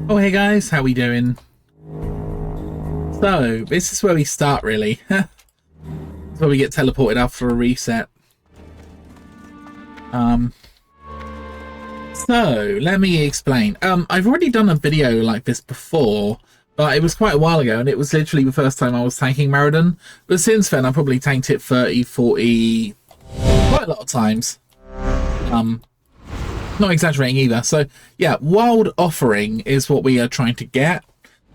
Oh hey guys, how we doing? So, this is where we start really. It's where we get teleported after a reset. So, let me explain. I've already done a video like this before, but it was quite a while ago, and it was literally the first time I was tanking Maradon. But since then, I probably tanked it 30, 40, quite a lot of times. Not exaggerating either. So, yeah, Wild Offering is what we are trying to get.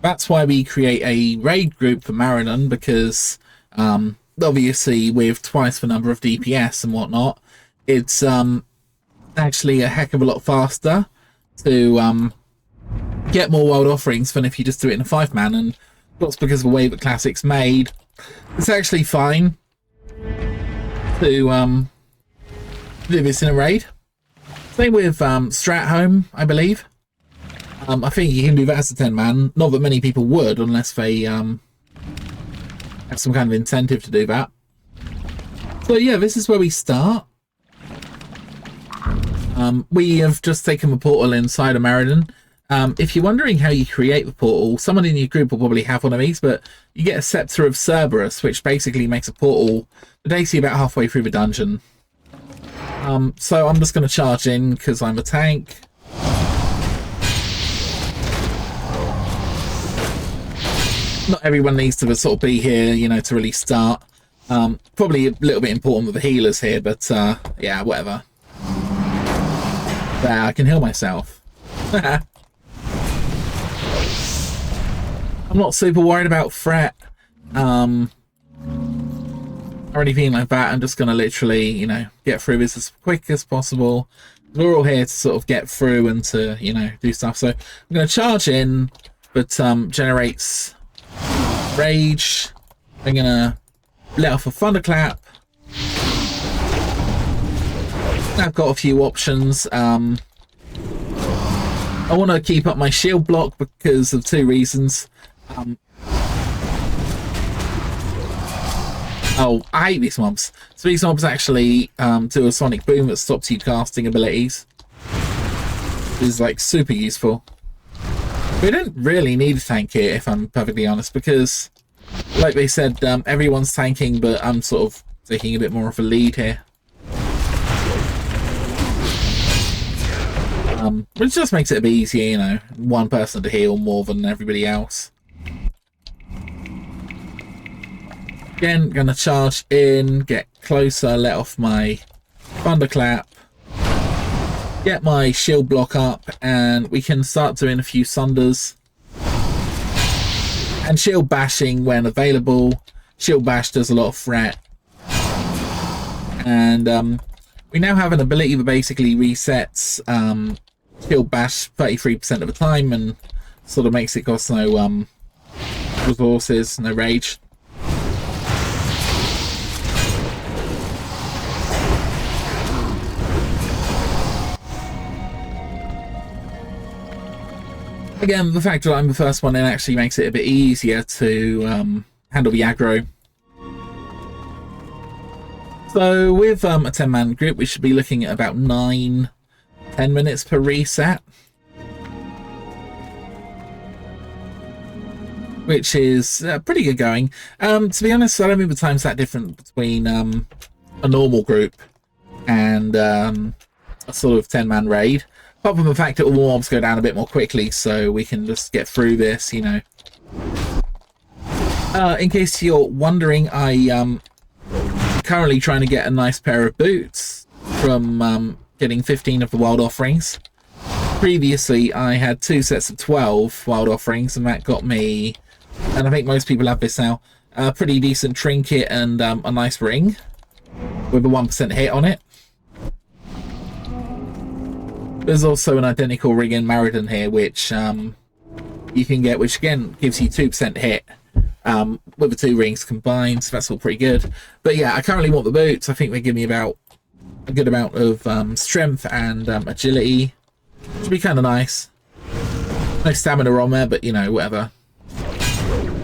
That's why we create a raid group for Maradon, because obviously with twice the number of DPS and whatnot, it's actually a heck of a lot faster to get more Wild Offerings than if you just do it in a 5-man. And that's because of the way that Classic's made. It's actually fine to do this in a raid. Same with Strat Home, I believe. I think you can do that as a 10-man. Not that many people would, unless they have some kind of incentive to do that. So yeah, this is where we start. We have just taken the portal inside of Maradon. If you're wondering how you create the portal, someone in your group will probably have one of these, but you get a Scepter of Cerberus, which basically makes a portal that takes you about halfway through the dungeon. So I'm just going to charge in because I'm a tank. Not everyone needs to sort of be here, you know, to really start. Probably a little bit important with the healers here, but yeah, whatever. There, I can heal myself. I'm not super worried about threat. Or anything like that. I'm just going to literally, you know, get through this as quick as possible. We're all here to sort of get through and to, you know, do stuff. So I'm going to charge in, but generates rage. I'm going to let off a thunderclap. I've got a few options. I want to keep up my shield block because of two reasons. Oh, I hate these mobs. So these mobs actually do a sonic boom that stops you casting abilities. Which is like super useful. We don't really need a tank here, if I'm perfectly honest, because like they said, everyone's tanking, but I'm sort of taking a bit more of a lead here. Which just makes it a bit easier, you know, one person to heal more than everybody else. Again, gonna charge in, get closer, let off my thunderclap, get my shield block up, and we can start doing a few sunders. And shield bashing when available. Shield bash does a lot of threat. And we now have an ability that basically resets shield bash 33% of the time and sort of makes it cost no resources, no rage. Again, the fact that I'm the first one in actually makes it a bit easier to handle the aggro. So with a 10-man group, we should be looking at about 9-10 minutes per reset. Which is pretty good going. To be honest, I don't think the time's that different between a normal group and a sort of 10-man raid. Apart from the fact that all mobs go down a bit more quickly, so we can just get through this, you know. In case you're wondering, I'm currently trying to get a nice pair of boots from getting 15 of the Wild Offerings. Previously, I had 2 sets of 12 Wild Offerings, and that got me, and I think most people have this now, a pretty decent trinket and a nice ring with a 1% hit on it. There's also an identical ring in Maradon here, which you can get, which again gives you 2% hit with the 2 rings combined, so that's all pretty good. But yeah, I currently want the boots. I think they give me about a good amount of strength and agility. Should be kind of nice. No stamina on there, but you know, whatever.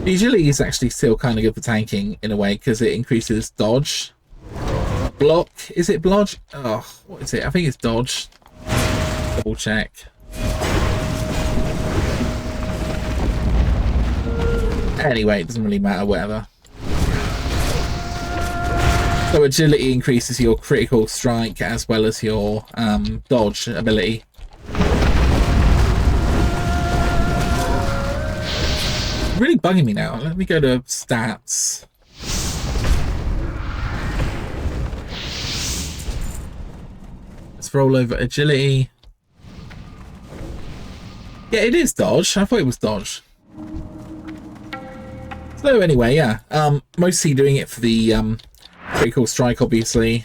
The agility is actually still kind of good for tanking in a way, because it increases dodge. Block, is it blodge? Oh, what is it? I think it's dodge. Double check. Anyway, it doesn't really matter, whatever. So agility increases your critical strike as well as your dodge ability. Really bugging me now. Let me go to stats. Let's roll over agility. Yeah, it is dodge. I thought it was dodge. So anyway, yeah. Mostly doing it for the critical strike, obviously.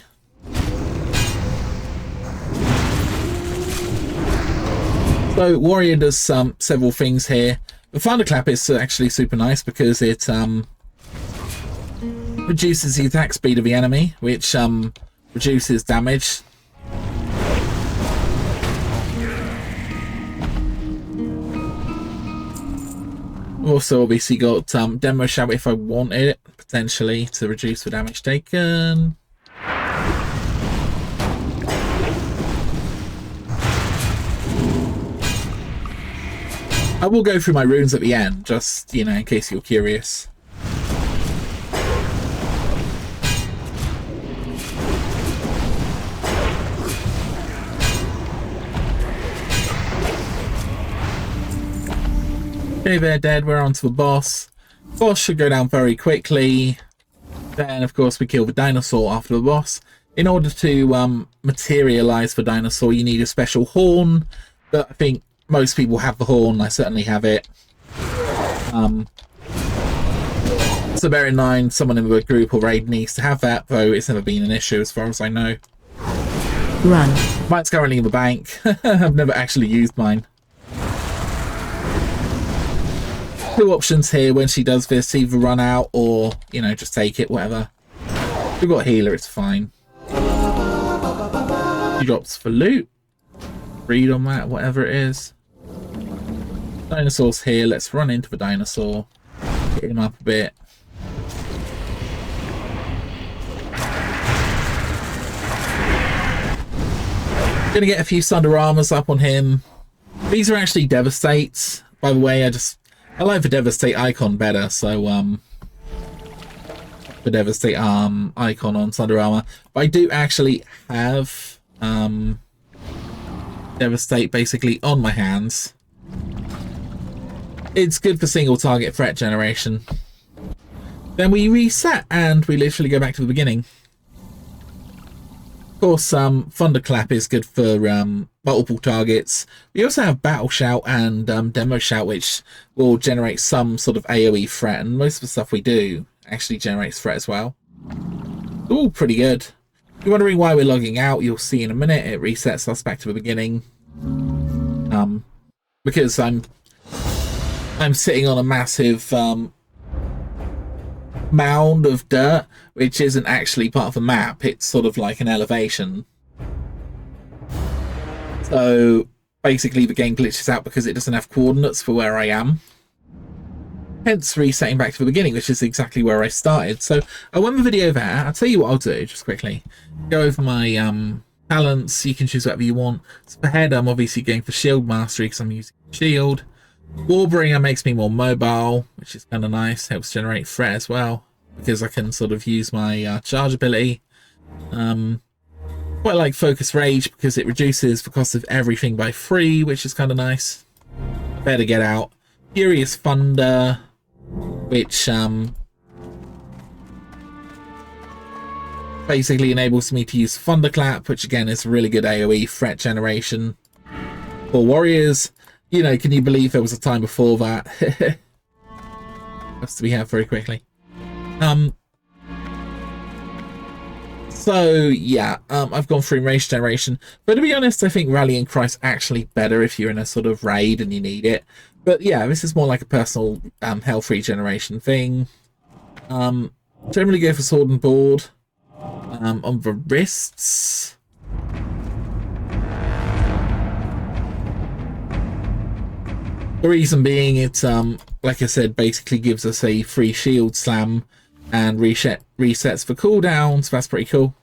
So Warrior does several things here. The Thunderclap is actually super nice because it reduces the attack speed of the enemy, which reduces damage. I've also obviously got Demo Shout if I wanted it, potentially, to reduce the damage taken. I will go through my runes at the end, just, you know, in case you're curious. Okay, they're dead. We're on to the boss. Boss should go down very quickly. Then, of course, we kill the dinosaur after the boss. In order to materialize the dinosaur, you need a special horn. But I think most people have the horn. I certainly have it. So bear in mind, someone in the group or raid needs to have that, though it's never been an issue as far as I know. Run. Mine's currently in the bank. I've never actually used mine. Two options here when she does this, either run out or, you know, just take it, whatever. We've got a healer, it's fine. She drops for loot. Read on that, whatever it is. Dinosaur's here, let's run into the dinosaur. Hit him up a bit. Gonna get a few Thunder Armors up on him. These are actually Devastates, by the way. I like the Devastate icon better, so the Devastate icon on Thunder Armor. But I do actually have Devastate basically on my hands. It's good for single target threat generation. Then we reset and we literally go back to the beginning. Of course, Thunderclap is good for multiple targets. We also have Battle Shout and Demo Shout, which will generate some sort of AoE threat, and most of the stuff we do actually generates threat as well. All pretty good. If you're wondering why we're logging out, you'll see in a minute. It resets us back to the beginning. Because I'm sitting on a massive mound of dirt, which isn't actually part of the map. It's sort of like an elevation. So basically the game glitches out because it doesn't have coordinates for where I am. Hence resetting back to the beginning, which is exactly where I started. So I won the video there. I'll tell you what I'll do just quickly. Go over my talents. You can choose whatever you want. So for head, I'm obviously going for shield mastery because I'm using shield. Warbringer makes me more mobile, which is kind of nice. Helps generate threat as well, because I can sort of use my charge ability. Quite like Focus Rage because it reduces the cost of everything by 3, which is kind of nice. Better get out. Furious Thunder, which basically enables me to use Thunderclap, which again is really good AoE threat generation. For warriors, you know, can you believe there was a time before that? Has to be had very quickly. So yeah, I've gone through race generation, but to be honest, I think Rallying Cry's actually better if you're in a sort of raid and you need it. But yeah, this is more like a personal health regeneration thing. Generally go for sword and board. On the wrists, the reason being it, like I said, basically gives us a free shield slam and resets for cooldowns. That's pretty cool.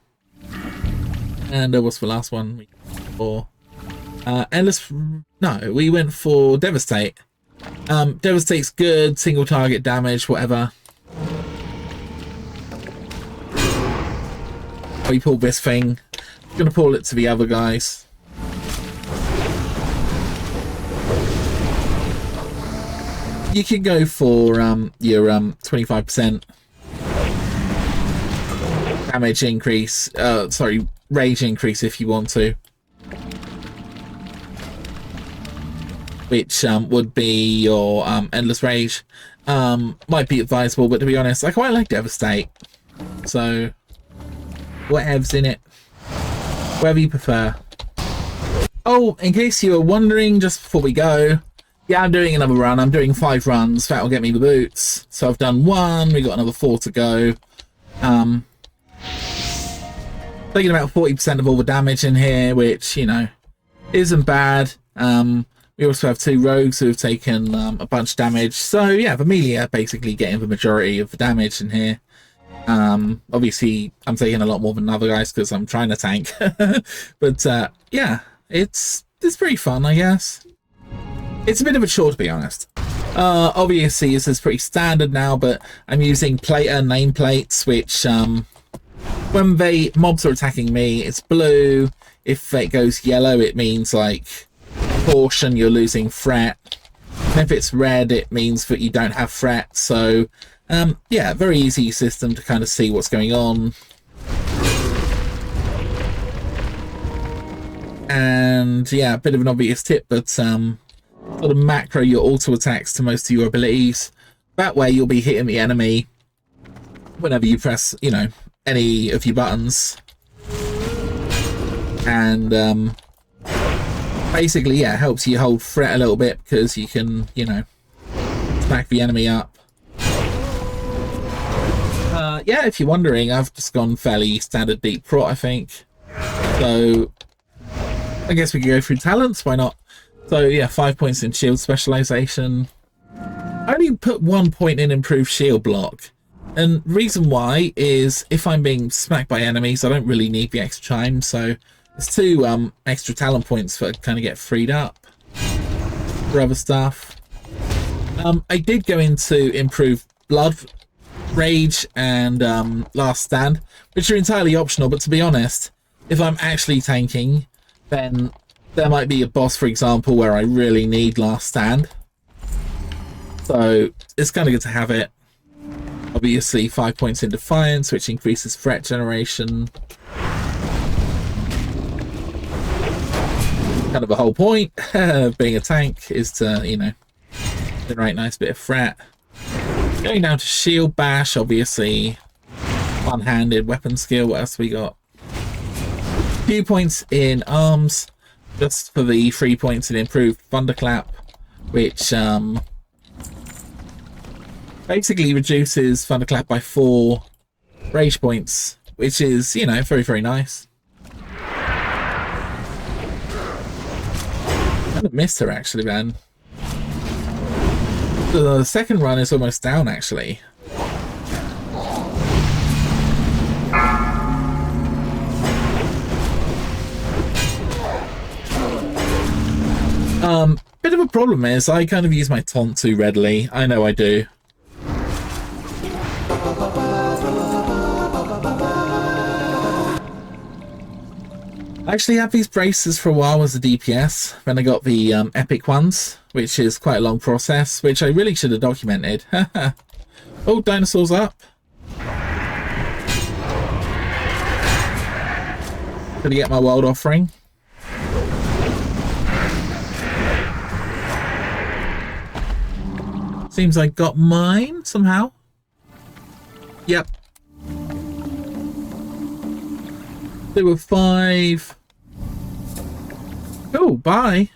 And what's the last one? For endless. No, we went for Devastate. Devastate's good, single target damage, whatever. We pull this thing. I'm gonna pull it to the other guys. You can go for your 25% damage increase. Sorry, rage increase if you want to. Which would be your endless rage. Might be advisable, but to be honest, I quite like Devastate. So, whatever's in it. Whatever you prefer. Oh, in case you were wondering, just before we go, yeah, I'm doing another run. I'm doing 5 runs. That will get me the boots. So I've done 1. We've got another 4 to go. Taking about 40% of all the damage in here, which, you know, isn't bad. We also have 2 rogues who have taken a bunch of damage. So, yeah, the melee are basically getting the majority of the damage in here. Obviously, I'm taking a lot more than other guys because I'm trying to tank. But, yeah, it's pretty fun, I guess. It's a bit of a chore, to be honest. Obviously, this is pretty standard now, but I'm using plater nameplates, which, when mobs are attacking me, it's blue. If it goes yellow, it means, like, caution, you're losing threat. And if it's red, it means that you don't have threat. So, yeah, very easy system to kind of see what's going on. And, yeah, a bit of an obvious tip, but, sort of macro your auto attacks to most of your abilities. That way you'll be hitting the enemy whenever you press, you know, any of your buttons. And basically, yeah, helps you hold threat a little bit because you can, you know, smack the enemy up. Yeah, if you're wondering, I've just gone fairly standard deep prot, I think. So I guess we can go through talents, why not? So yeah, 5 points in shield specialization. I only put 1 point in improved shield block. And reason why is if I'm being smacked by enemies, I don't really need the extra time. So there's 2 extra talent points that kind of get freed up for other stuff. I did go into improved blood rage and last stand, which are entirely optional. But to be honest, if I'm actually tanking, then there might be a boss, for example, where I really need last stand. So it's kind of good to have it. Obviously, 5 points in defiance, which increases threat generation. Kind of the whole point of being a tank is to, you know, generate a nice bit of threat. Going down to shield bash, obviously. One-handed weapon skill. What else we got? A few points in arms. Just for the 3 points in improved thunderclap, which basically reduces thunderclap by 4 rage points, which is, you know, very, very nice. Kind of missed her actually, man. The second run is almost down actually. Bit of a problem is I kind of use my taunt too readily. I know I do. I actually had these braces for a while as a DPS. Then I got the epic ones, which is quite a long process, which I really should have documented. Oh, dinosaurs up. Gonna get my world offering. Seems I got mine somehow. Yep. There were 5. Oh, bye.